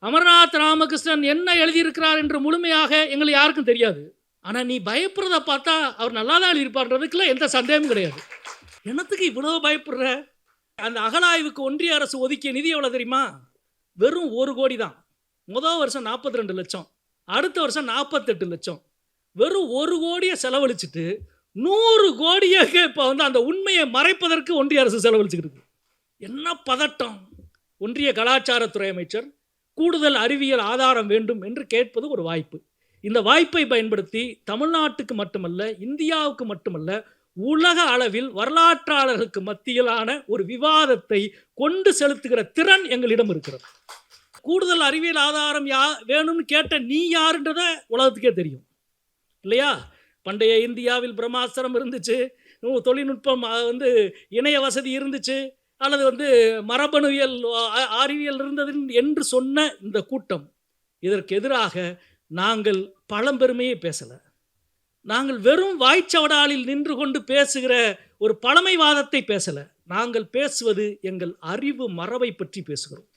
அமர்நாத் ராமகிருஷ்ணன் என்ன எழுதியிருக்கிறார் என்று முழுமையாக எங்களுக்கு யாருக்கும் தெரியாது. ஆனால் நீ பயப்படுறத பார்த்தா அவர் நல்லா தான் எழுதியிருப்பார்ன்றதுக்குலாம் எந்த சந்தேகமும் கிடையாது. என்னத்துக்கு இவ்வளோ பயப்படுற? அந்த அகழாய்வுக்கு ஒன்றிய அரசு ஒதுக்கிய நிதி எவ்வளோ தெரியுமா? வெறும் 1 கோடி தான். முதல் வருஷம் 42 லட்சம், அடுத்த வருஷம் 48 லட்சம். வெறும் 1 கோடியை செலவழிச்சிட்டு 100 கோடியாக இப்போ அந்த உண்மையை மறைப்பதற்கு ஒன்றிய அரசு செலவழிச்சுக்கிட்டு. என்ன பதட்டம்! ஒன்றிய கலாச்சாரத்துறை அமைச்சர் கூடுதல் அறிவியல் ஆதாரம் வேண்டும் என்று கேட்பது ஒரு வாய்ப்பு. இந்த வாய்ப்பை பயன்படுத்தி தமிழ்நாட்டுக்கு மட்டுமல்ல, இந்தியாவுக்கு மட்டுமல்ல, உலக அளவில் வரலாற்றாளர்களுக்கு மத்தியிலான ஒரு விவாதத்தை கொண்டு செலுத்துகிற திறன் எங்களிடம் இருக்கிறது. கூடுதல் அறிவியல் ஆதாரம் வேணும்னு கேட்ட நீ யாருன்றத உலகத்துக்கே தெரியும் இல்லையா? பண்டைய இந்தியாவில் பிரம்மாஸ்திரம் இருந்துச்சு, தொழில்நுட்பம் இணைய வசதி இருந்துச்சு, அல்லது மரபணுவியல் அறிவியல் இருந்தது என்று சொன்ன இந்த கூட்டம், இதற்கு எதிராக நாங்கள் பழம்பெருமையை பேசலை. நாங்கள் வெறும் வாய்ச்சவடாலில் நின்று கொண்டு பேசுகிற ஒரு பழமைவாதத்தை பேசலை. நாங்கள் பேசுவது எங்கள் அறிவு மரபை பற்றி பேசுகிறோம்.